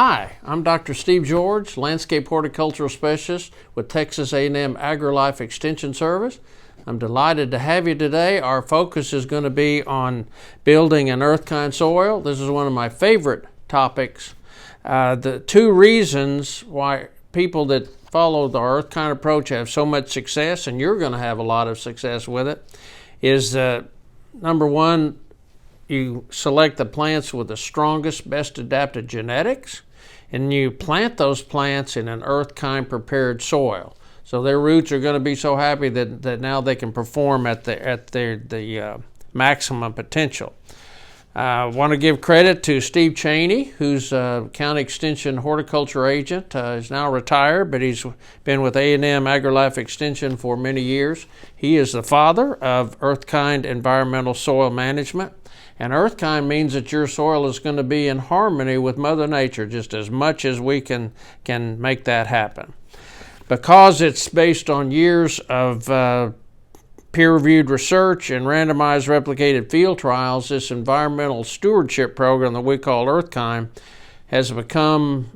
Hi, I'm Dr. Steve George, Landscape Horticultural Specialist with Texas A&M AgriLife Extension Service. I'm delighted to have you today. Our focus is going to be on building an earth-kind soil. This is one of my favorite topics. The two reasons why people that follow the earth-kind approach have so much success, and you're going to have a lot of success with it, is number one, you select the plants with the strongest, best adapted genetics, and you plant those plants in an earth-kind prepared soil. So their roots are going to be so happy that now they can perform at the maximum potential. I want to give credit to Steve Chaney, who's a County Extension Horticulture Agent. He's now retired, but he's been with A&M AgriLife Extension for many years. He is the father of earth-kind environmental soil management. And earth-kind means that your soil is going to be in harmony with Mother Nature just as much as we can make that happen. Because it's based on years of peer-reviewed research and randomized replicated field trials, this environmental stewardship program that we call earth-kind has become,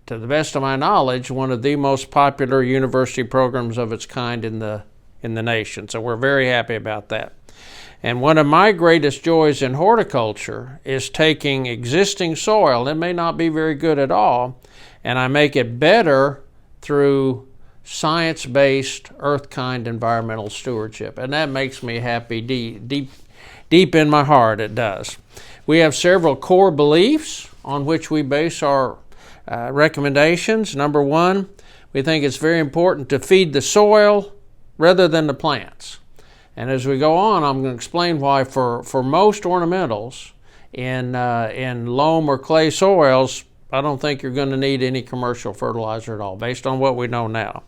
to the best of my knowledge, one of the most popular university programs of its kind in the nation. So we're very happy about that. And one of my greatest joys in horticulture is taking existing soil, it may not be very good at all, and I make it better through science-based earth-kind environmental stewardship. And that makes me happy deep in my heart, it does. We have several core beliefs on which we base our recommendations. Number one, we think it's very important to feed the soil rather than the plants. And as we go on, I'm going to explain why for most ornamentals in loam or clay soils, I don't think you're going to need any commercial fertilizer at all, based on what we know now.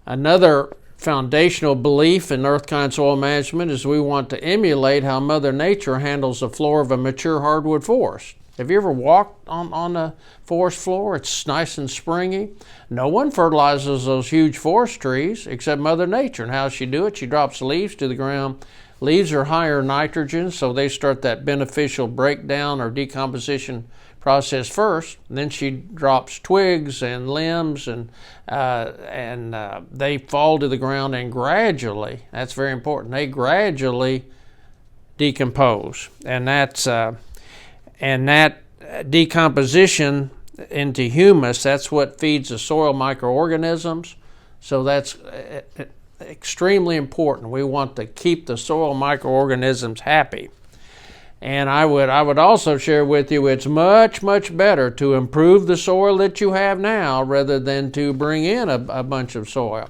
Another foundational belief in earth-kind soil management is we want to emulate how Mother Nature handles the floor of a mature hardwood forest. Have you ever walked on a forest floor? It's nice and springy. No one fertilizes those huge forest trees except Mother Nature. And how does she do it? She drops leaves to the ground. Leaves are higher nitrogen, so they start that beneficial breakdown or decomposition process first. And then she drops twigs and limbs, and they fall to the ground and gradually, that's very important, they gradually decompose. And that decomposition into humus, that's what feeds the soil microorganisms. So that's extremely important. We want to keep the soil microorganisms happy. And I would also share with you it's much, much better to improve the soil that you have now rather than to bring in a bunch of soil.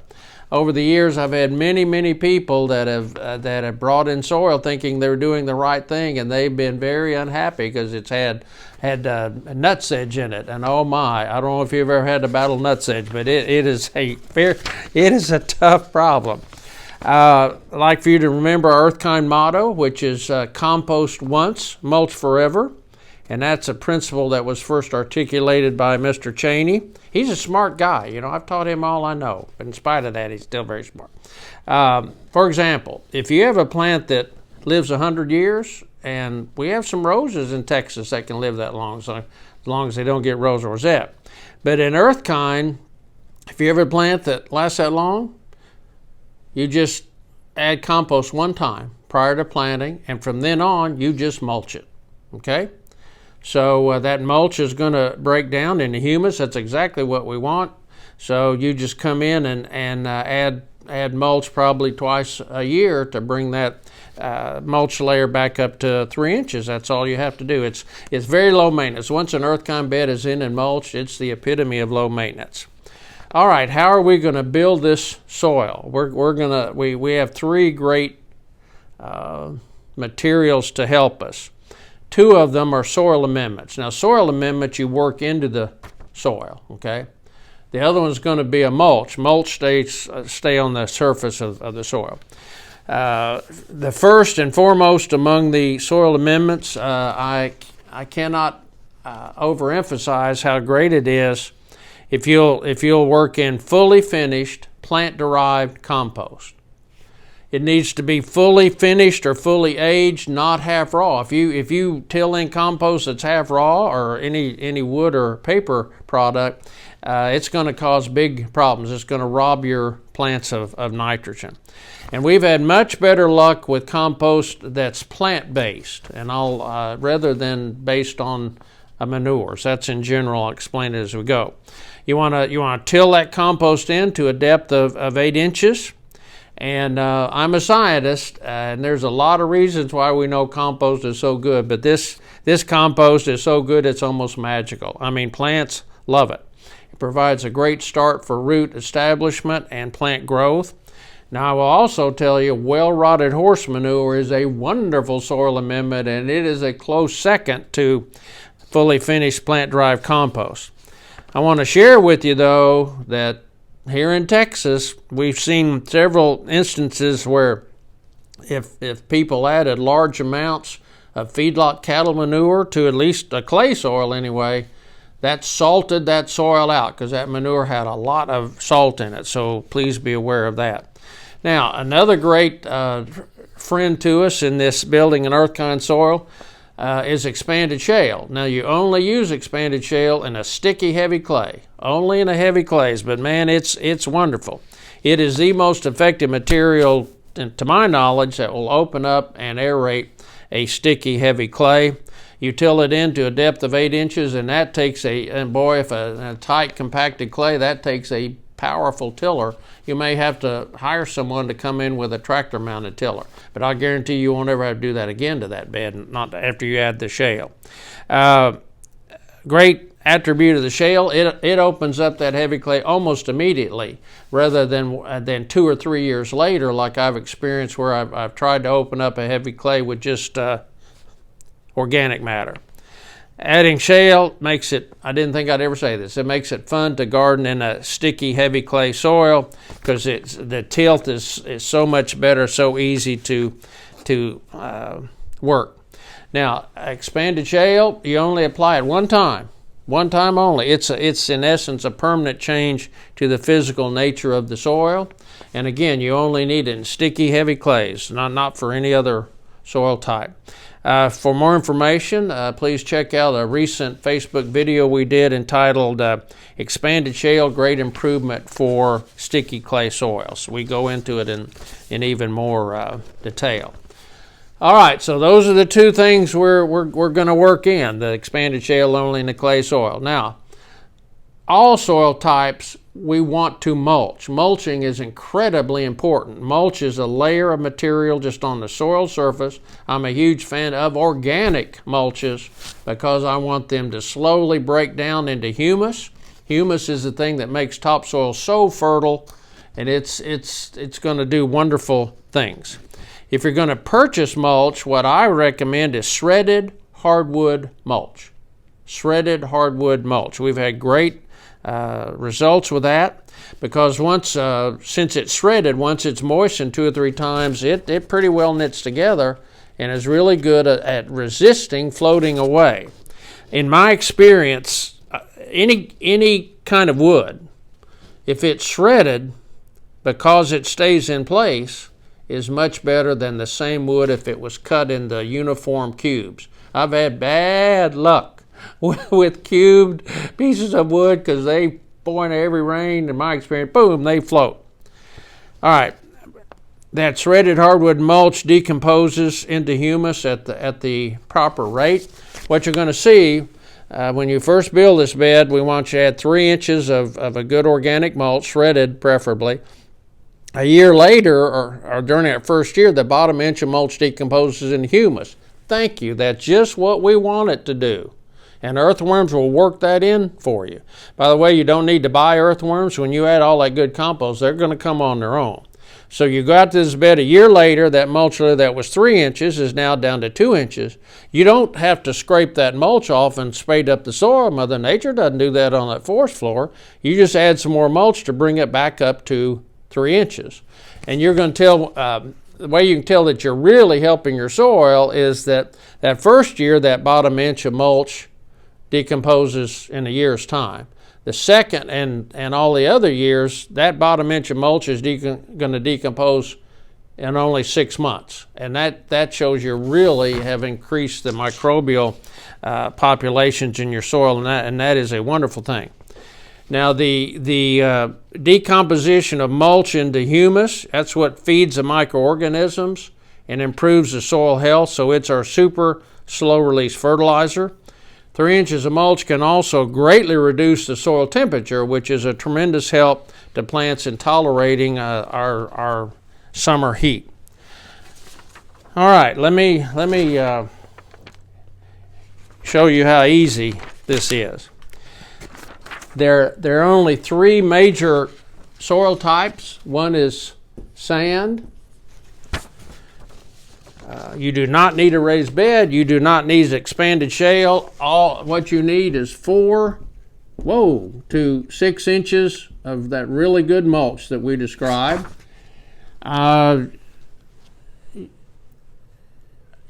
Over the years, I've had many people that have brought in soil thinking they're doing the right thing, and they've been very unhappy because it's had nutsedge in it. And oh my, I don't know if you've ever had to battle nutsedge, but it is a tough problem. I'd like for you to remember our earth-kind motto, which is compost once, mulch forever. And that's a principle that was first articulated by Mr. Chaney. He's a smart guy. You know, I've taught him all I know. But in spite of that, he's still very smart. For example, if you have a plant that lives 100 years, and we have some roses in Texas that can live that long, so as long as they don't get rose rosette. But in earth-kind, if you have a plant that lasts that long, you just add compost one time prior to planting, and from then on, you just mulch it, okay? So that mulch is going to break down into humus. That's exactly what we want. So you just come in and add mulch probably twice a year to bring that mulch layer back up to 3 inches. That's all you have to do. It's very low maintenance. Once an earth-kind bed is in and mulched, it's the epitome of low maintenance. All right, how are we going to build this soil? We have three great materials to help us. Two of them are soil amendments. Now, soil amendments you work into the soil, okay? The other one's going to be a mulch. Mulch stay on the surface of the soil. The first and foremost among the soil amendments, I cannot overemphasize how great it is if you'll work in fully finished plant-derived compost. It needs to be fully finished or fully aged, not half raw. If you till in compost that's half raw, or any wood or paper product, it's going to cause big problems. It's going to rob your plants of nitrogen. And we've had much better luck with compost that's plant-based, and I'll rather than based on manures. That's in general. I'll explain it as we go. You want to till that compost in to a depth of 8 inches. And I'm a scientist, and there's a lot of reasons why we know compost is so good, but this compost is so good it's almost magical. I mean, plants love it. It provides a great start for root establishment and plant growth. Now, I will also tell you, well-rotted horse manure is a wonderful soil amendment, and it is a close second to fully finished plant-derived compost. I want to share with you, though, that here in Texas, we've seen several instances where if people added large amounts of feedlot cattle manure to at least a clay soil anyway, that salted that soil out because that manure had a lot of salt in it. So please be aware of that. Now, another great friend to us in this building an earth-kind soil is expanded shale. Now, you only use expanded shale in a sticky, heavy clay. Only in a heavy clays, but man, it's wonderful. It is the most effective material, to my knowledge, that will open up and aerate a sticky, heavy clay. You till it into a depth of 8 inches, and that takes and boy, if a tight, compacted clay, that takes a powerful tiller. You may have to hire someone to come in with a tractor-mounted tiller, but I guarantee you won't ever have to do that again to that bed, not after you add the shale. Great attribute of the shale, it opens up that heavy clay almost immediately, rather than 2 or 3 years later, like I've experienced where I've tried to open up a heavy clay with just organic matter. Adding shale makes it, I didn't think I'd ever say this, it makes it fun to garden in a sticky, heavy clay soil because the tilth is so much better, so easy to work. Now, expanded shale, you only apply it one time only. It's in essence a permanent change to the physical nature of the soil. And again, you only need it in sticky, heavy clays, not for any other soil type. For more information, please check out a recent Facebook video we did entitled Expanded Shale Great Improvement for Sticky Clay Soils. We go into it in even more detail. All right, so those are the two things we're going to work in, the expanded shale only in the clay soil. Now, all soil types we want to mulch. Mulching is incredibly important. Mulch is a layer of material just on the soil surface. I'm a huge fan of organic mulches because I want them to slowly break down into humus. Humus is the thing that makes topsoil so fertile, and it's going to do wonderful things. If you're going to purchase mulch, what I recommend is shredded hardwood mulch. Shredded hardwood mulch. We've had great results with that because since it's shredded, once it's moistened 2 or 3 times, it pretty well knits together and is really good at resisting floating away. In my experience, any kind of wood, if it's shredded, because it stays in place, is much better than the same wood if it was cut into uniform cubes. I've had bad luck with cubed pieces of wood because they, boy, in every rain, in my experience, boom, they float. All right, that shredded hardwood mulch decomposes into humus at the proper rate. What you're going to see when you first build this bed, we want you to add 3 inches of a good organic mulch, shredded preferably. A year later, or during that first year, the bottom inch of mulch decomposes into humus. Thank you. That's just what we want it to do. And earthworms will work that in for you. By the way, you don't need to buy earthworms. When you add all that good compost, they're going to come on their own. So you go out to this bed a year later, that mulch layer that was 3 inches is now down to 2 inches. You don't have to scrape that mulch off and spade up the soil. Mother Nature doesn't do that on that forest floor. You just add some more mulch to bring it back up to 3 inches. And you're going to tell, the way you can tell that you're really helping your soil is that first year, that bottom inch of mulch decomposes in a year's time. The second and all the other years, that bottom inch of mulch is going to decompose in only 6 months. And that shows you really have increased the microbial populations in your soil, and that is a wonderful thing. Now the decomposition of mulch into humus, that's what feeds the microorganisms and improves the soil health, so it's our super slow release fertilizer. 3 inches of mulch can also greatly reduce the soil temperature, which is a tremendous help to plants in tolerating our summer heat. All right, let me show you how easy this is. There are only 3 major soil types. One is sand. You do not need a raised bed. You do not need expanded shale. What you need is 4 to 6 inches of that really good mulch that we described.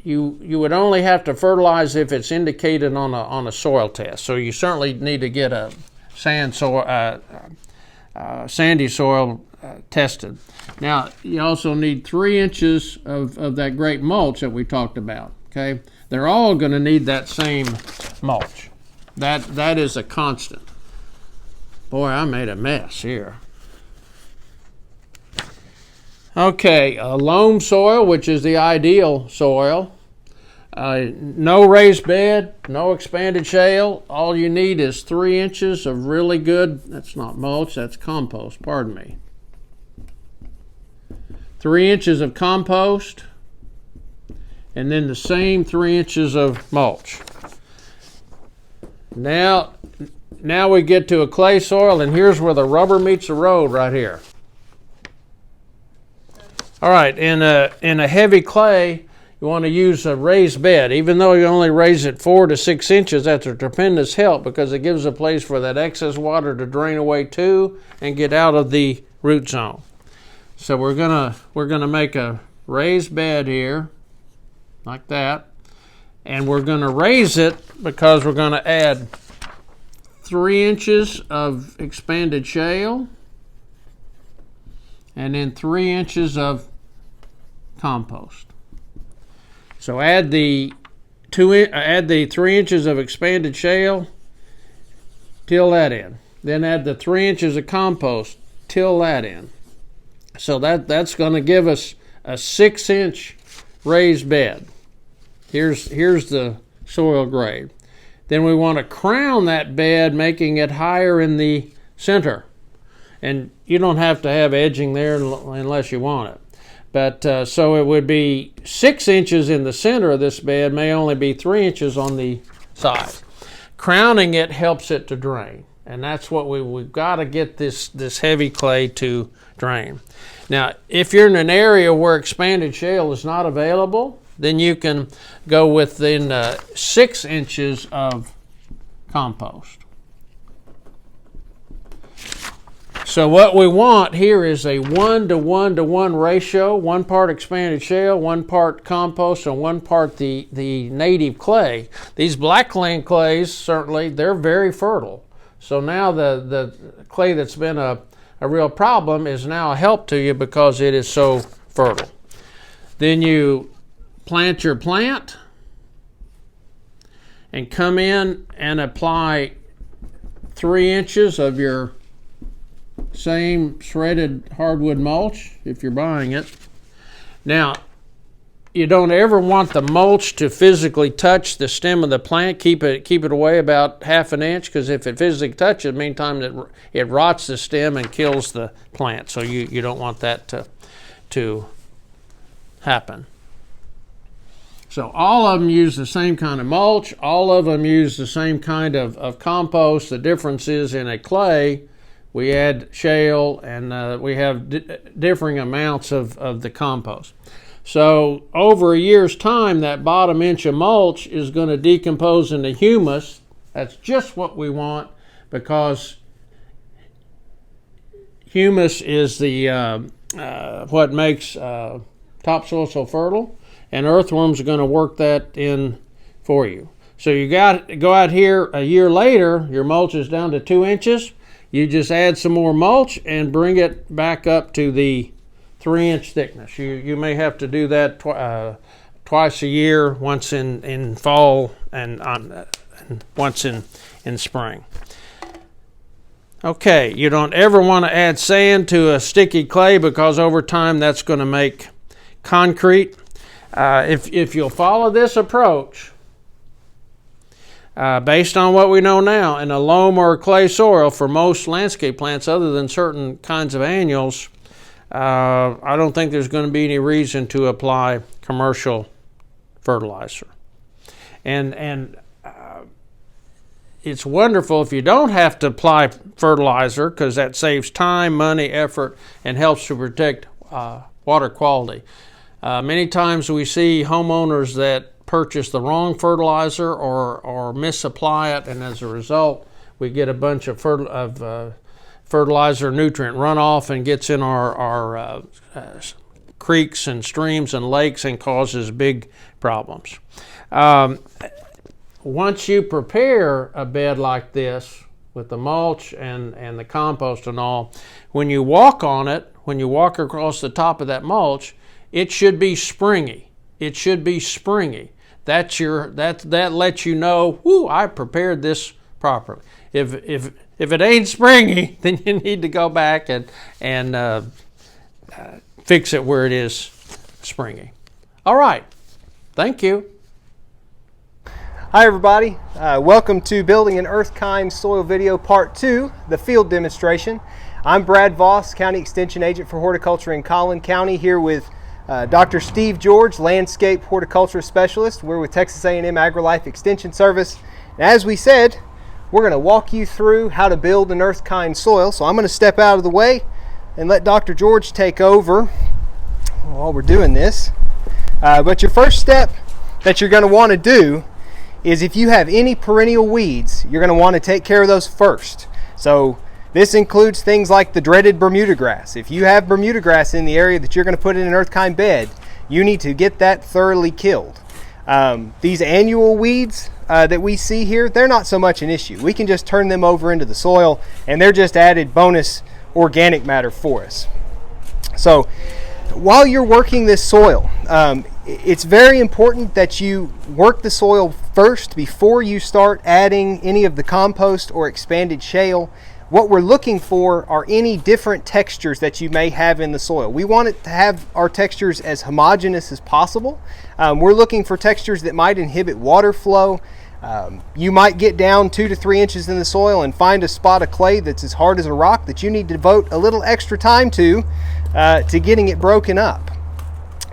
You would only have to fertilize if it's indicated on a soil test. So you certainly need to get a sandy soil tested. Now you also need 3 inches of that great mulch that we talked about. Okay, they're all going to need that same mulch. That is a constant. Boy, I made a mess here. Okay, loam soil, which is the ideal soil. No raised bed, no expanded shale. All you need is 3 inches of really good, that's not mulch, that's compost, pardon me. 3 inches of compost, and then the same 3 inches of mulch. Now we get to a clay soil, and here's where the rubber meets the road right here. All right, in a heavy clay, you want to use a raised bed. Even though you only raise it 4 to 6 inches, that's a tremendous help because it gives a place for that excess water to drain away to and get out of the root zone. So we're gonna make a raised bed here, like that, and we're gonna raise it because we're gonna add 3 inches of expanded shale and then 3 inches of compost. So add the 3 inches of expanded shale, till that in. Then add the 3 inches of compost, till that in. So that's going to give us a 6-inch raised bed. Here's the soil grade. Then we want to crown that bed, making it higher in the center. And you don't have to have edging there unless you want it. But so it would be 6 inches in the center of this bed, may only be 3 inches on the side. Crowning it helps it to drain. And that's what we've got to get this heavy clay to drain. Now, if you're in an area where expanded shale is not available, then you can go within 6 inches of compost. So what we want here is a 1-to-1-to-1 ratio, 1 part expanded shale, 1 part compost, and 1 part the native clay. These blackland clays, certainly, they're very fertile. So now the clay that's been a real problem is now a help to you because it is so fertile. Then you plant your plant and come in and apply 3 inches of your same shredded hardwood mulch if you're buying it. Now, you don't ever want the mulch to physically touch the stem of the plant. Keep it away about 1/2 inch, because if it physically touches, meantime it rots the stem and kills the plant. So you don't want that to happen. So all of them use the same kind of mulch. All of them use the same kind of compost. The difference is in a clay, we add shale, and we have differing amounts of the compost. So over a year's time, that bottom inch of mulch is going to decompose into humus. That's just what we want, because humus is the what makes topsoil so fertile, and earthworms are going to work that in for you. So you got to go out here a year later, your mulch is down to 2 inches. You just add some more mulch and bring it back up to the 3-inch thickness. You may have to do that twice a year, once in fall and once in spring. Okay, you don't ever want to add sand to a sticky clay because over time that's going to make concrete. If you'll follow this approach, based on what we know now, in a loam or clay soil for most landscape plants other than certain kinds of annuals, I don't think there's going to be any reason to apply commercial fertilizer. And it's wonderful if you don't have to apply fertilizer, because that saves time, money, effort, and helps to protect water quality. Many times we see homeowners that purchase the wrong fertilizer or misapply it, and as a result we get a bunch of fertilizer nutrient runoff and gets in our creeks and streams and lakes and causes big problems. Once you prepare a bed like this with the mulch and the compost and all, when you walk on it, when you walk across the top of that mulch, it should be springy. It should be springy. That lets you know, whoo, I prepared this properly. If it ain't springy, then you need to go back and fix it where it is springy. All right. Thank you. Hi everybody, welcome to Building an Earth-Kind Soil Video Part 2, the field demonstration. I'm Brad Voss, County Extension Agent for Horticulture in Collin County, here with Dr. Steve George, Landscape Horticulture Specialist. We're with Texas A&M AgriLife Extension Service. And as we said, we're going to walk you through how to build an earth-kind soil. So I'm going to step out of the way and let Dr. George take over while we're doing this. But your first step that you're going to want to do is, if you have any perennial weeds, you're going to want to take care of those first. So this includes things like the dreaded Bermuda grass. If you have Bermuda grass in the area that you're going to put in an earth-kind bed, you need to get that thoroughly killed. These annual weeds that we see here, they're not so much an issue. We can just turn them over into the soil, and they're just added bonus organic matter for us. So while you're working this soil, it's very important that you work the soil first before you start adding any of the compost or expanded shale. What we're looking for are any different textures that you may have in the soil. We want it to have our textures as homogeneous as possible. We're looking for textures that might inhibit water flow. You might get down 2 to 3 inches in the soil and find a spot of clay that's as hard as a rock that you need to devote a little extra time to getting it broken up.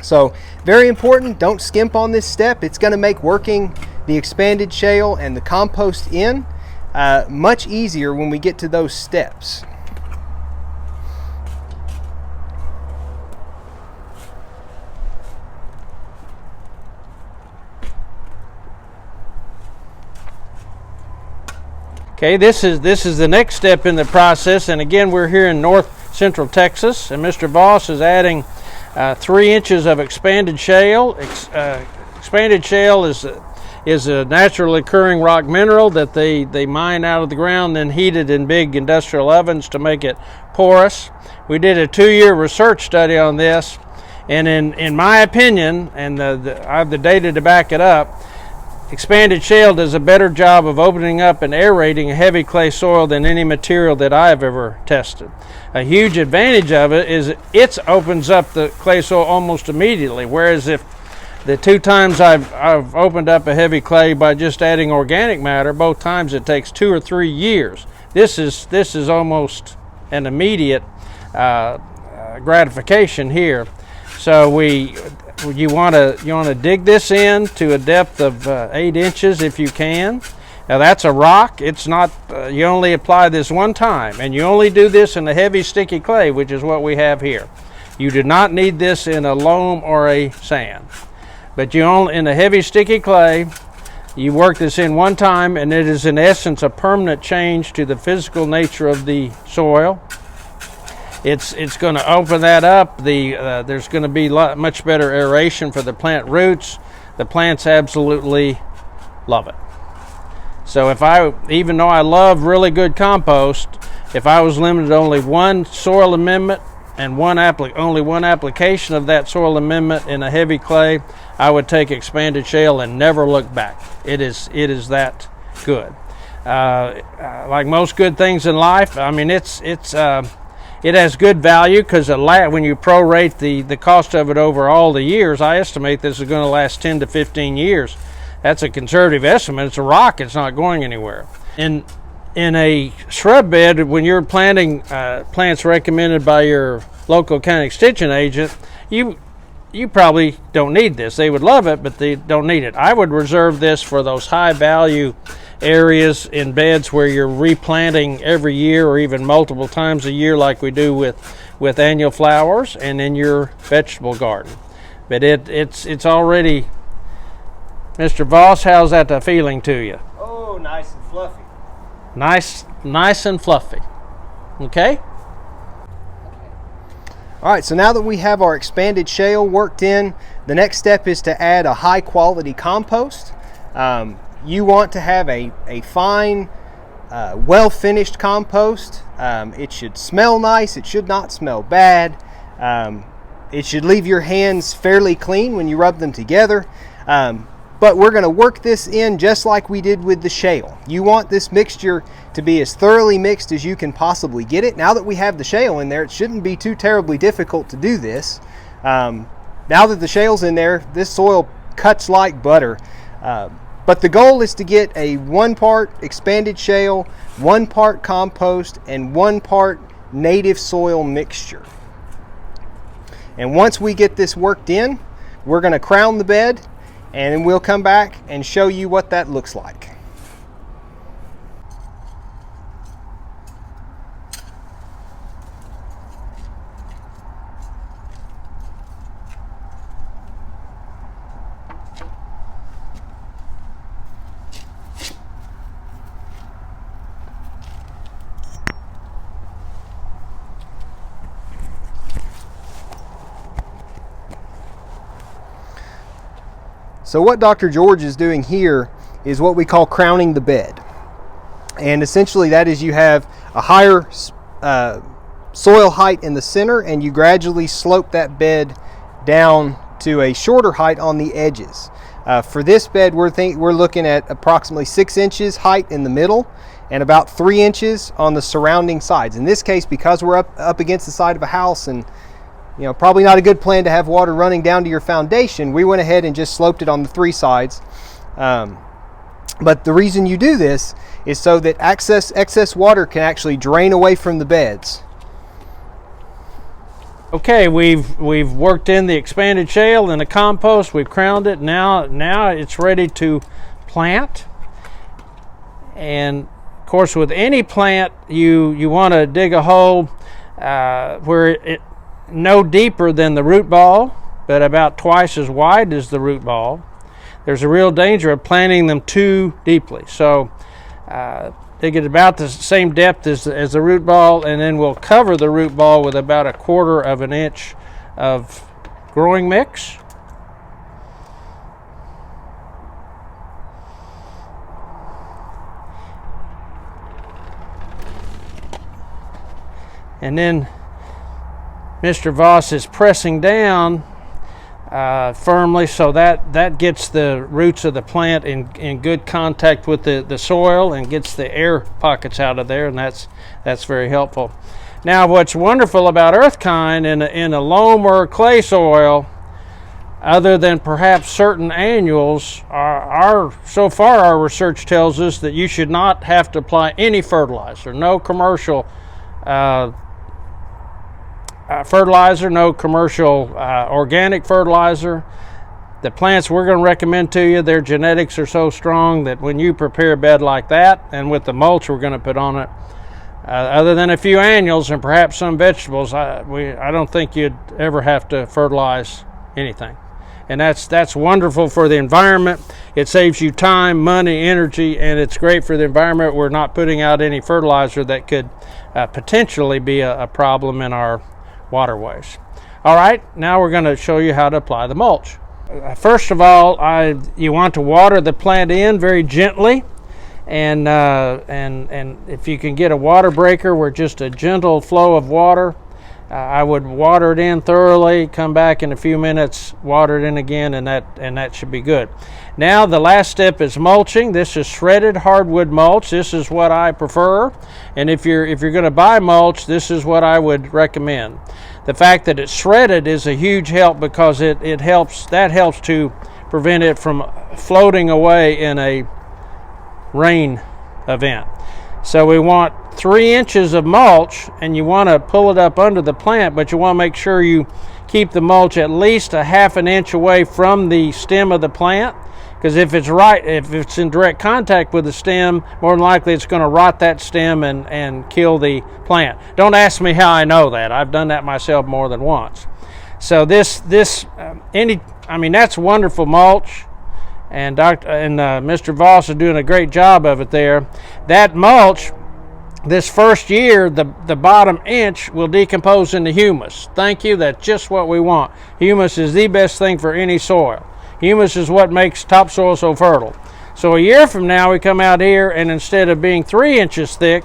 So very important, don't skimp on this step. It's going to make working the expanded shale and the compost in much easier when we get to those steps. Okay, this is the next step in the process, and again we're here in north central Texas, and Mr. Voss is adding 3 inches of expanded shale. Expanded shale is a naturally occurring rock mineral that they mine out of the ground, then heated in big industrial ovens to make it porous. We did a 2-year research study on this, and in my opinion, and I have the data to back it up, expanded shale does a better job of opening up and aerating a heavy clay soil than any material that I have ever tested. A huge advantage of it is it opens up the clay soil almost immediately, whereas if the 2 times I've opened up a heavy clay by just adding organic matter, both times it takes 2 or 3 years. This is almost an immediate gratification here. So you want to dig this in to a depth of 8 inches if you can. Now that's a rock. It's not. You only apply this one time, and you only do this in a heavy sticky clay, which is what we have here. You do not need this in a loam or a sand, but in a heavy sticky clay, you work this in one time, and it is in essence a permanent change to the physical nature of the soil. It's going to open that up. There's going to be much better aeration for the plant roots. The plants absolutely love it. So even though I love really good compost, if I was limited to only one soil amendment and only one application of that soil amendment in a heavy clay, I would take expanded shale and never look back. It is that good. Like most good things in life, I mean, it has good value because when you prorate the cost of it over all the years, I estimate this is going to last 10 to 15 years. That's a conservative estimate. It's a rock. It's not going anywhere. In a shrub bed, when you're planting plants recommended by your local county extension agent, you probably don't need this. They would love it, but they don't need it. I would reserve this for those high value areas in beds where you're replanting every year or even multiple times a year, like we do with annual flowers and in your vegetable garden. But it's already, Mr. Voss, how's that feeling to you? Oh, nice and fluffy. Nice and fluffy. Okay? All right, so now that we have our expanded shale worked in, the next step is to add a high quality compost. You want to have a fine, well finished compost. It should smell nice. It should not smell bad. It should leave your hands fairly clean when you rub them together. But we're going to work this in just like we did with the shale. You want this mixture to be as thoroughly mixed as you can possibly get it. Now that we have the shale in there, it shouldn't be too terribly difficult to do this. Now that the shale's in there, this soil cuts like butter. But the goal is to get a 1 part expanded shale, 1 part compost, and 1 part native soil mixture. And once we get this worked in, we're going to crown the bed, and then we'll come back and show you what that looks like. So what Dr. George is doing here is what we call crowning the bed. And essentially that is you have a higher soil height in the center, and you gradually slope that bed down to a shorter height on the edges. For this bed, we're looking at approximately 6 inches height in the middle and about 3 inches on the surrounding sides. In this case, because we're up against the side of a house, and probably not a good plan to have water running down to your foundation, we went ahead and just sloped it on the 3 sides. But the reason you do this is so that excess water can actually drain away from the beds. Okay, we've worked in the expanded shale and the compost. We've crowned it. Now it's ready to plant. And of course, with any plant, you want to dig a hole where it no deeper than the root ball, but about twice as wide as the root ball. There's a real danger of planting them too deeply. So dig it about the same depth as the root ball, and then we'll cover the root ball with about 1/4 of an inch of growing mix. And then Mr. Voss is pressing down firmly, so that gets the roots of the plant in good contact with the soil and gets the air pockets out of there, and that's very helpful. Now, what's wonderful about earthkind in a loam or clay soil, other than perhaps certain annuals, so far our research tells us that you should not have to apply any fertilizer, no commercial fertilizer, no commercial organic fertilizer. The plants we're going to recommend to you, their genetics are so strong that when you prepare a bed like that, and with the mulch we're going to put on it, other than a few annuals and perhaps some vegetables, I don't think you'd ever have to fertilize anything. And that's wonderful for the environment. It saves you time, money, energy, and it's great for the environment. We're not putting out any fertilizer that could potentially be a problem in our waterways. All right, now we're going to show you how to apply the mulch. First of all, you want to water the plant in very gently, and if you can get a water breaker where just a gentle flow of water I would water it in thoroughly, come back in a few minutes, water it in again, and that should be good. Now the last step is mulching. This is shredded hardwood mulch. This is what I prefer, and if you're going to buy mulch, this is what I would recommend. The fact that it's shredded is a huge help because it helps to prevent it from floating away in a rain event. So we want 3 inches of mulch, and you want to pull it up under the plant, but you want to make sure you keep the mulch at least a half an inch away from the stem of the plant, because if it's in direct contact with the stem, more than likely it's going to rot that stem and kill the plant. Don't ask me how I know that. I've done that myself more than once. So that's wonderful mulch. And Mr. Voss is doing a great job of it there. That mulch, this first year, the bottom inch will decompose into humus. Thank you, that's just what we want. Humus is the best thing for any soil. Humus is what makes topsoil so fertile. So a year from now, we come out here, and instead of being 3 inches thick,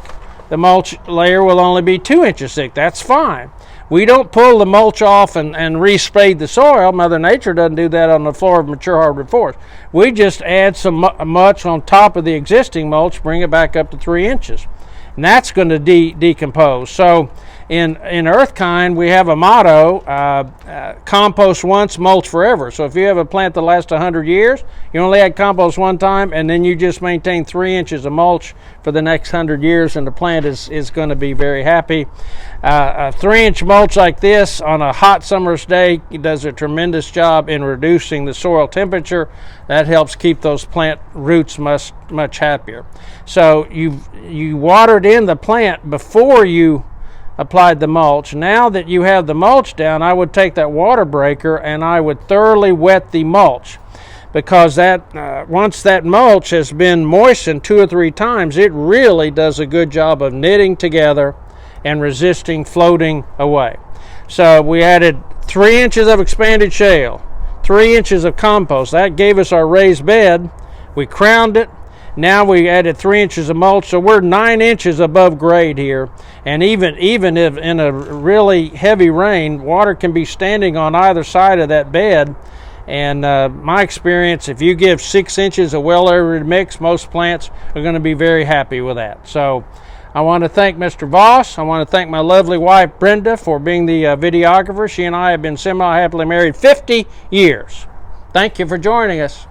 the mulch layer will only be 2 inches thick. That's fine. We don't pull the mulch off and re-spade the soil. Mother Nature doesn't do that on the floor of mature hardwood forest. We just add some mulch on top of the existing mulch, bring it back up to 3 inches. And that's going to decompose. So in Earthkind, we have a motto, compost once, mulch forever. So if you have a plant that lasts 100 years, you only add compost one time, and then you just maintain 3 inches of mulch for the next 100 years, and the plant is going to be very happy. A 3-inch mulch like this on a hot summer's day does a tremendous job in reducing the soil temperature. That helps keep those plant roots much happier. So you watered in the plant before you applied the mulch. Now that you have the mulch down, I would take that water breaker and I would thoroughly wet the mulch, because once that mulch has been moistened 2 or 3 times, it really does a good job of knitting together and resisting floating away. So we added 3 inches of expanded shale, 3 inches of compost. That gave us our raised bed. We crowned it. Now we added 3 inches of mulch, so we're 9 inches above grade here. And even if in a really heavy rain, water can be standing on either side of that bed. And my experience, if you give 6 inches of well-aerated mix, most plants are going to be very happy with that. So I want to thank Mr. Voss. I want to thank my lovely wife, Brenda, for being the videographer. She and I have been semi-happily married 50 years. Thank you for joining us.